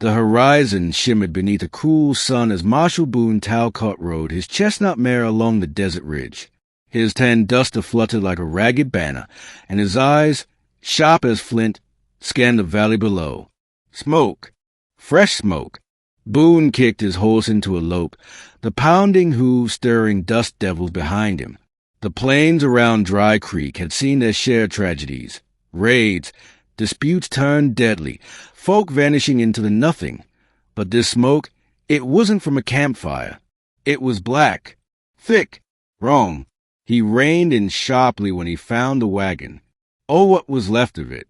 The horizon shimmered beneath a cruel sun as Marshal Boone Talcott rode his chestnut mare along the desert ridge. His tan duster fluttered like a ragged banner, and his eyes, sharp as flint, scanned the valley below. Smoke. Fresh smoke. Boone kicked his horse into a lope, the pounding hooves stirring dust devils behind him. The plains around Dry Creek had seen their share of tragedies, raids, disputes turned deadly, folk vanishing into the nothing. But this smoke, it wasn't from a campfire. It was black, thick, wrong. He reined in sharply when he found the wagon. Oh, what was left of it.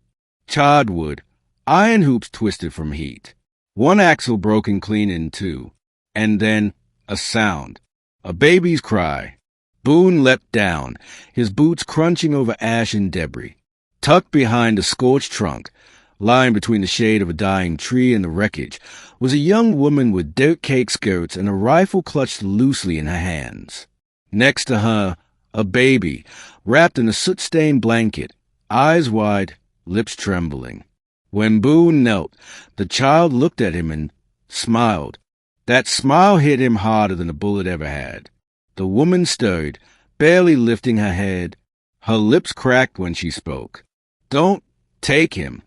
Charred wood, iron hoops twisted from heat. One axle broken clean in two. And then a sound. A baby's cry. Boone leapt down, his boots crunching over ash and debris. Tucked behind a scorched trunk, lying between the shade of a dying tree and the wreckage, was a young woman with dirt-caked skirts and a rifle clutched loosely in her hands. Next to her, a baby, wrapped in a soot-stained blanket, eyes wide, lips trembling. When Boone knelt, the child looked at him and smiled. That smile hit him harder than a bullet ever had. The woman stirred, barely lifting her head. Her lips cracked when she spoke. "Don't take him."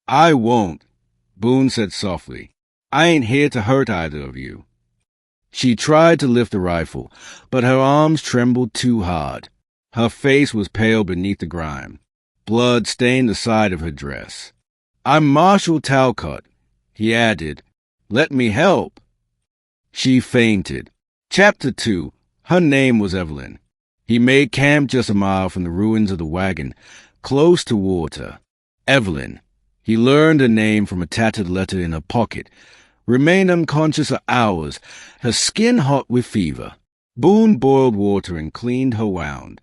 "I won't," Boone said softly. "I ain't here to hurt either of you." She tried to lift the rifle, but her arms trembled too hard. Her face was pale beneath the grime. Blood stained the side of her dress. "I'm Marshal Talcott," he added. "Let me help." She fainted. Chapter 2. Her name was Evelyn. He made camp just a mile from the ruins of the wagon, close to water. Evelyn. He learned her name from a tattered letter in her pocket. Remained unconscious for hours, her skin hot with fever. Boone boiled water and cleaned her wound.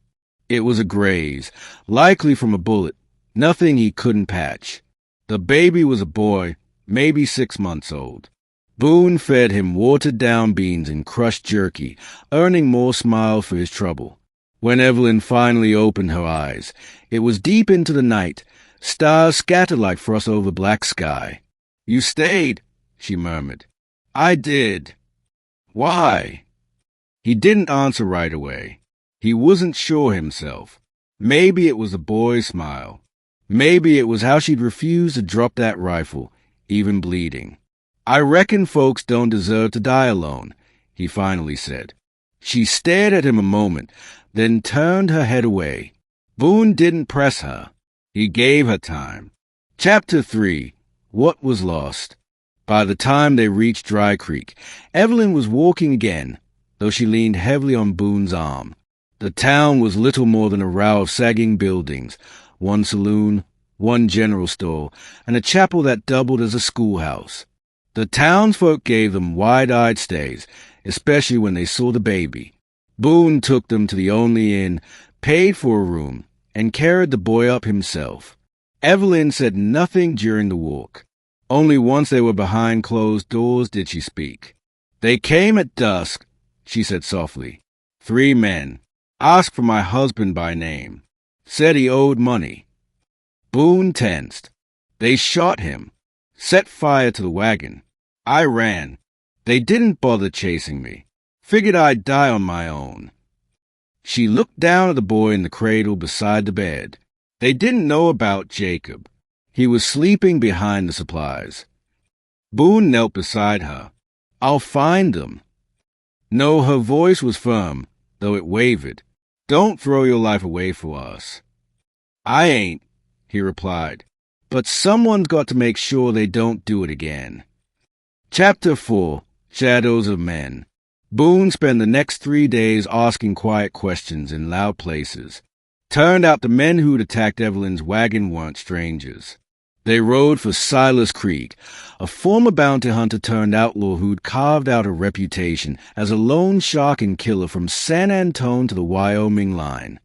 It was a graze, likely from a bullet, nothing he couldn't patch. The baby was a boy, maybe 6 months old. Boone fed him watered-down beans and crushed jerky, earning more smiles for his trouble. When Evelyn finally opened her eyes, it was deep into the night, stars scattered like frost over black sky. "You stayed," she murmured. "I did." "Why?" He didn't answer right away. He wasn't sure himself. Maybe it was the boy's smile. Maybe it was how she'd refused to drop that rifle, even bleeding. "I reckon folks don't deserve to die alone," he finally said. She stared at him a moment, then turned her head away. Boone didn't press her. He gave her time. Chapter 3. What was lost? By the time they reached Dry Creek, Evelyn was walking again, though she leaned heavily on Boone's arm. The town was little more than a row of sagging buildings, one saloon, one general store, and a chapel that doubled as a schoolhouse. The townsfolk gave them wide-eyed stares, especially when they saw the baby. Boone took them to the only inn, paid for a room, and carried the boy up himself. Evelyn said nothing during the walk. Only once they were behind closed doors did she speak. "They came at dusk," she said softly. "3 men. Asked for my husband by name. Said he owed money." Boone tensed. "They shot him. Set fire to the wagon. I ran. They didn't bother chasing me. Figured I'd die on my own." She looked down at the boy in the cradle beside the bed. They didn't know about Jacob. He was sleeping behind the supplies. Boone knelt beside her. "I'll find them." No, her voice was firm, though it wavered. "Don't throw your life away for us." "I ain't," he replied. "But someone's got to make sure they don't do it again." Chapter 4. Shadows of Men. Boone spent the next 3 days asking quiet questions in loud places. Turned out the men who'd attacked Evelyn's wagon weren't strangers. They rode for Silas Creek, a former bounty hunter turned outlaw who'd carved out a reputation as a loan shark and killer from San Antone to the Wyoming line.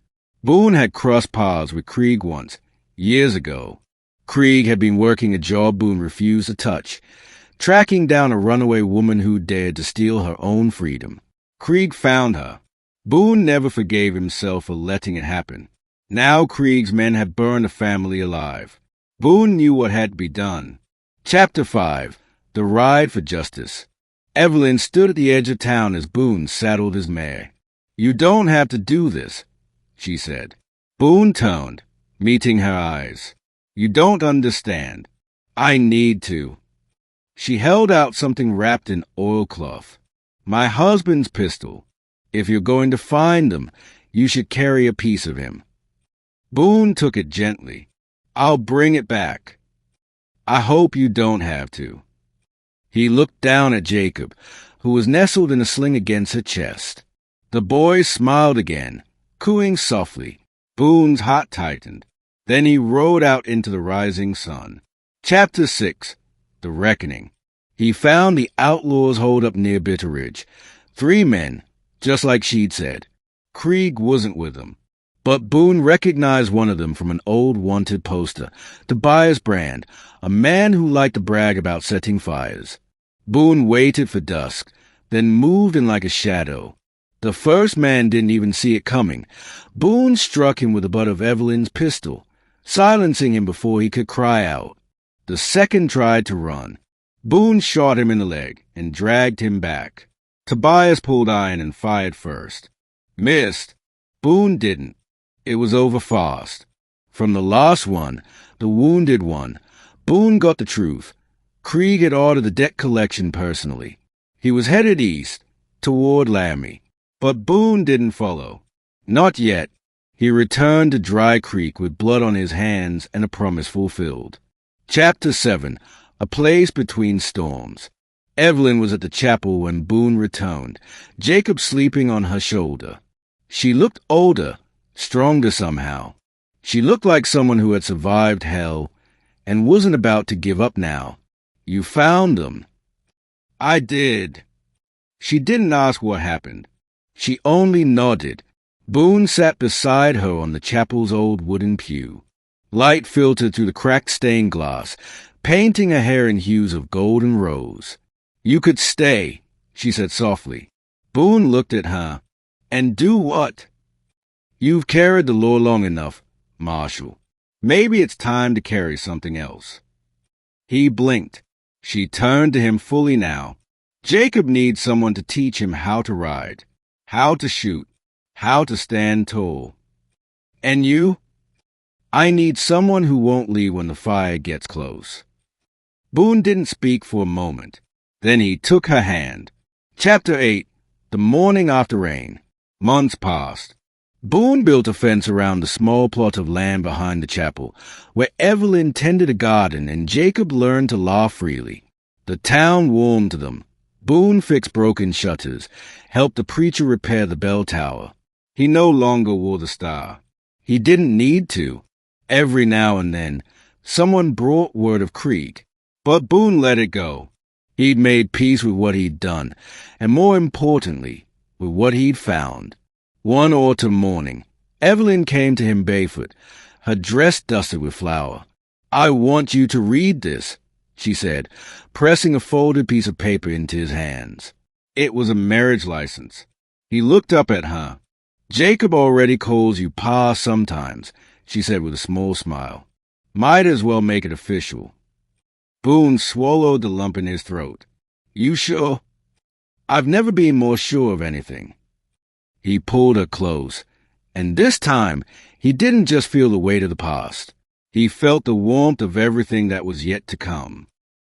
Boone had crossed paths with Krieg once, years ago. Krieg had been working a job Boone refused to touch, tracking down a runaway woman who dared to steal her own freedom. Krieg found her. Boone never forgave himself for letting it happen. Now Krieg's men had burned the family alive. Boone knew what had to be done. Chapter 5. The ride for justice. Evelyn stood at the edge of town as Boone saddled his mare. "You don't have to do this," she said. Boone turned, meeting her eyes. "You don't understand. I need to." She held out something wrapped in oilcloth. "My husband's pistol. If you're going to find him, you should carry a piece of him." Boone took it gently. "I'll bring it back." "I hope you don't have to." He looked down at Jacob, who was nestled in a sling against her chest. The boy smiled again, cooing softly. Boone's heart tightened. Then he rode out into the rising sun. Chapter 6. The Reckoning. He found the outlaws holed up near Bitter Ridge. 3 men, just like she'd said. Krieg wasn't with them, but Boone recognized one of them from an old wanted poster, Tobias Brand, a man who liked to brag about setting fires. Boone waited for dusk, then moved in like a shadow. The first man didn't even see it coming. Boone struck him with the butt of Evelyn's pistol, silencing him before he could cry out. The second tried to run. Boone shot him in the leg and dragged him back. Tobias pulled iron and fired first. Missed. Boone didn't. It was over fast. From the last one, the wounded one, Boone got the truth. Krieg had ordered the debt collection personally. He was headed east, toward Laramie. But Boone didn't follow. Not yet. He returned to Dry Creek with blood on his hands and a promise fulfilled. Chapter 7. A Place Between Storms. Evelyn was at the chapel when Boone returned, Jacob sleeping on her shoulder. She looked older, stronger somehow. She looked like someone who had survived hell and wasn't about to give up now. "You found them." "I did." She didn't ask what happened. She only nodded. Boone sat beside her on the chapel's old wooden pew. Light filtered through the cracked stained glass, painting her hair in hues of gold and rose. "You could stay," she said softly. Boone looked at her. "And do what?" "You've carried the law long enough, Marshal. Maybe it's time to carry something else." He blinked. She turned to him fully now. Jacob needs someone to teach him how to ride, how to shoot, how to stand tall. "And you?" "I need someone who won't leave when the fire gets close." Boone didn't speak for a moment. Then he took her hand. Chapter 8. The Morning After Rain. Months passed. Boone built a fence around the small plot of land behind the chapel, where Evelyn tended a garden and Jacob learned to laugh freely. The town warmed to them. Boone fixed broken shutters, helped the preacher repair the bell tower. He no longer wore the star. He didn't need to. Every now and then, someone brought word of Krieg, but Boone let it go. He'd made peace with what he'd done, and more importantly, with what he'd found. One autumn morning, Evelyn came to him barefoot, her dress dusted with flour. "I want you to read this," she said, pressing a folded piece of paper into his hands. It was a marriage license. He looked up at her. "Jacob already calls you Pa sometimes," she said with a small smile. "Might as well make it official." Boone swallowed the lump in his throat. "You sure?" "I've never been more sure of anything." He pulled her close, and this time he didn't just feel the weight of the past. He felt the warmth of everything that was yet to come.